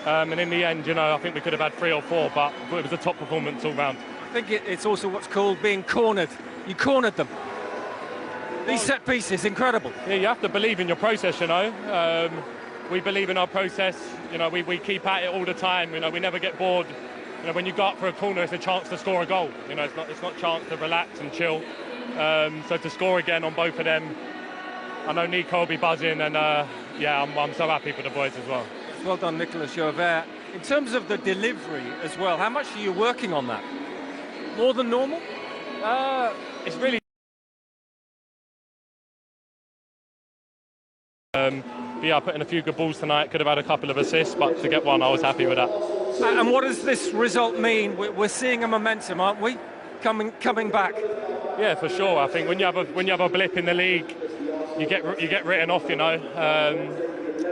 And in the end, you know, I think we could have had 3 or 4, but it was a top performance all round. I think it's also what's called being cornered. You cornered them. These set pieces, incredible. Yeah, you have to believe in your process, you know. We believe in our process. You know, we keep at it all the time. You know, we never get bored. You know, when you go up for a corner, it's a chance to score a goal. You know, it's not a chance to relax and chill. So to score again on both of them, I know Nico will be buzzing, and yeah, I'm so happy for the boys as well. Well done, Nicolas Joubert. In terms of the delivery as well, how much are you working on that? More than normal? It's really... yeah, I put in a few good balls tonight. Could have had a couple of assists, but to get one, I was happy with that. And what does this result mean? We're seeing a momentum, aren't we? Coming back. Yeah, for sure. I think when you have a blip in the league, you get written off, you know.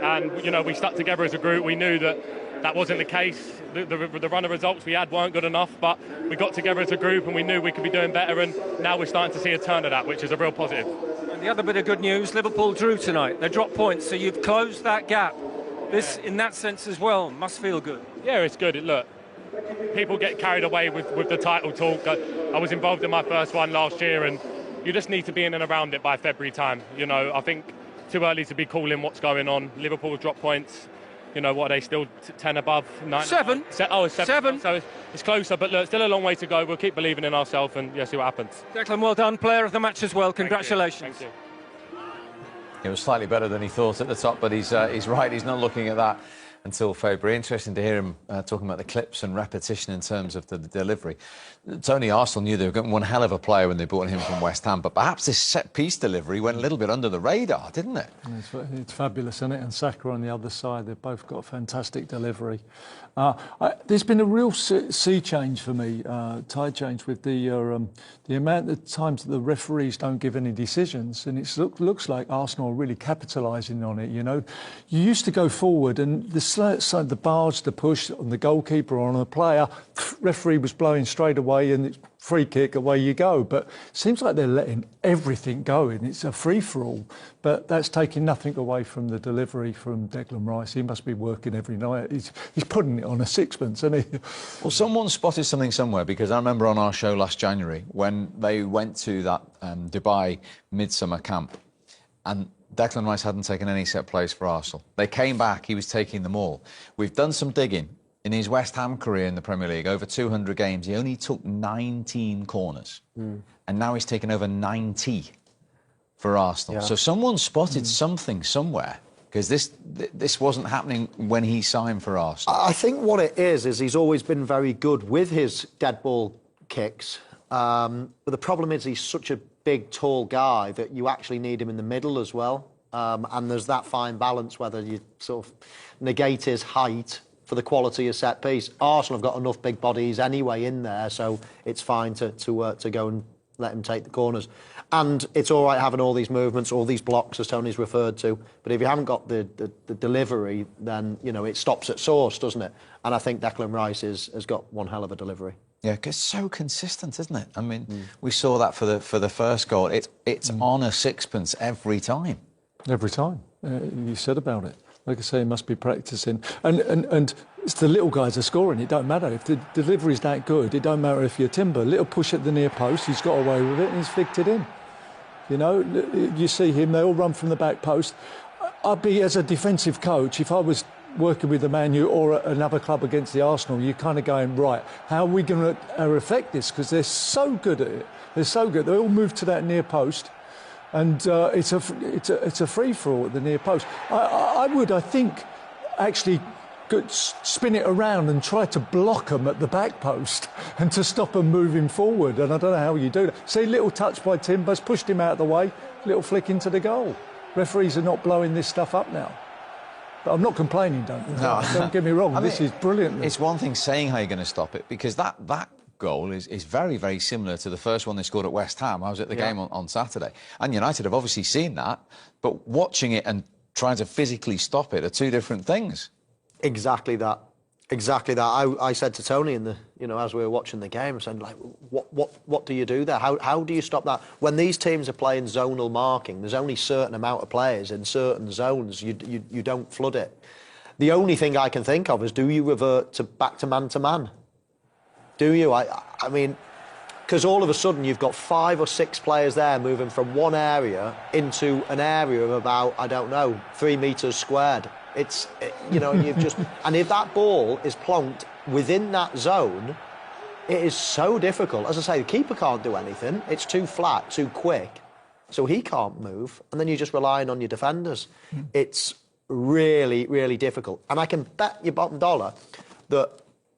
And you know, we stuck together as a group. We knew that wasn't the case. The run of results we had weren't good enough, but we got together as a group and we knew we could be doing better. And now we're starting to see a turn of that, which is a real positive. And the other bit of good news: Liverpool drew tonight. They dropped points, so you've closed that gap. This, in that sense as well, must feel good. Yeah, it's good. Look, people get carried away with the title talk. I was involved in my first one last year, and you just need to be in and around it by February time. You know, I think too early to be calling what's going on. Liverpool drop points. You know, what are they still 10 above? 9? 7. It's 7. So it's closer, but look, still a long way to go. We'll keep believing in ourselves and see what happens. Declan, well done. Player of the match as well. Congratulations. Thank you. It was slightly better than he thought at the top, but he's right. He's not looking at that until February. Interesting to hear him talking about the clips and repetition in terms of the delivery. Tony, Arsenal knew they were getting one hell of a player when they bought him from West Ham, but perhaps this set-piece delivery went a little bit under the radar, didn't it? It's fabulous, isn't it? And Saka on the other side, they've both got fantastic delivery. There's been a real sea change for me, tide change with the amount of times that the referees don't give any decisions, and it looks like Arsenal are really capitalising on it. You know, you used to go forward and the barge, the push on the goalkeeper or on a player, referee was blowing straight away and it's free kick, away you go. But it seems like they're letting everything go in. It's a free-for-all. But that's taking nothing away from the delivery from Declan Rice. He must be working every night. He's putting it on a sixpence, isn't he? Well, someone spotted something somewhere, because I remember on our show last January when they went to that Dubai midsummer camp and Declan Rice hadn't taken any set plays for Arsenal. They came back, he was taking them all. We've done some digging. In his West Ham career in the Premier League, over 200 games, he only took 19 corners. And now he's taken over 90 for Arsenal. Yeah. So someone spotted something somewhere, because this wasn't happening when he signed for Arsenal. I think what it is he's always been very good with his dead ball kicks. But the problem is he's such a big, tall guy that you actually need him in the middle as well. And there's that fine balance whether you sort of negate his height for the quality of set piece. Arsenal have got enough big bodies anyway in there, so it's fine to go and let him take the corners. And it's all right having all these movements, all these blocks, as Tony's referred to, but if you haven't got the delivery, then, you know, it stops at source, doesn't it? And I think Declan Rice has got one hell of a delivery. Yeah, because it's so consistent, isn't it? I mean, we saw that for the first goal. It's on a sixpence every time. Every time. You said about it. Like I say, he must be practising. And it's the little guys are scoring. It don't matter. If the delivery's that good, it don't matter if you're Timber. Little push at the near post, he's got away with it and he's flicked it in. You know, you see him, they all run from the back post. I'd be, as a defensive coach, if I was working with a Man U or another club against the Arsenal, you're kind of going, right, how are we going to affect this? Because they're so good at it. They're so good. They all move to that near post. And it's a free-for-all at the near post. I think, actually spin it around and try to block them at the back post and to stop them moving forward. And I don't know how you do that. See, little touch by Timbers, pushed him out of the way, little flick into the goal. Referees are not blowing this stuff up now. But I'm not complaining, don't get me wrong. This is brilliant. It's one thing saying how you're going to stop it, because that goal is very, very similar to the first one they scored at West Ham. I was at the game on Saturday. And United have obviously seen that, but watching it and trying to physically stop it are two different things. Exactly that. Exactly that. I said to Tony as we were watching the game, I said, like, what do you do there? How do you stop that? When these teams are playing zonal marking, there's only a certain amount of players in certain zones. You don't flood it. The only thing I can think of is, do you revert back to man? Do you? I mean, because all of a sudden you've got 5 or 6 players there moving from one area into an area of about, I don't know, 3 metres squared. You've just... And if that ball is plonked within that zone, it is so difficult. As I say, the keeper can't do anything. It's too flat, too quick. So he can't move. And then you're just relying on your defenders. It's really, really difficult. And I can bet your bottom dollar that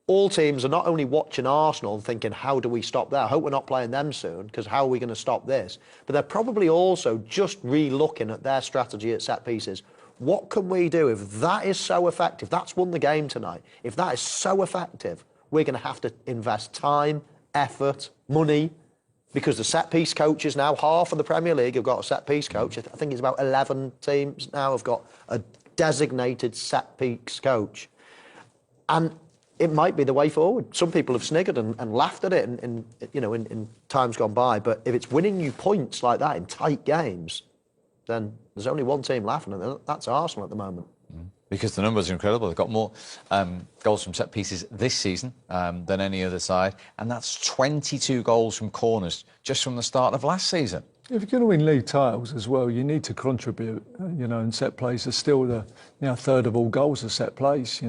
all teams are not only watching Arsenal and thinking, how do we stop that? I hope we're not playing them soon, because how are we going to stop this? But they're probably also just re-looking at their strategy at set pieces. What can we do if that is so effective? That's won the game tonight. If that is so effective, we're going to have to invest time, effort, money, because the set-piece coaches now, half of the Premier League have got a set-piece coach. I think it's about 11 teams now have got a designated set-piece coach. And it might be the way forward. Some people have sniggered and laughed at it in times gone by, but if it's winning you points like that in tight games, then there's only one team laughing, and that's Arsenal at the moment. Because the numbers are incredible. They've got more goals from set pieces this season than any other side, and that's 22 goals from corners just from the start of last season. If you're going to win league titles as well, you need to contribute, and set plays are still the third of all goals are set plays,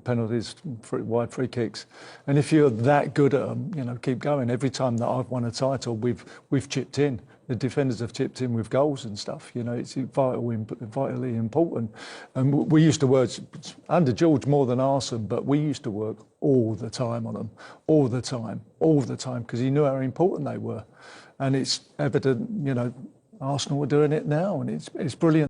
penalties, wide free kicks. And if you're that good at them, keep going. Every time that I've won a title, we've chipped in. The defenders have chipped in with goals and stuff. It's vitally important. And we used to work, under George more than Arsene, but we used to work all the time on them, all the time, because he knew how important they were. And it's evident, Arsenal are doing it now, and it's brilliant.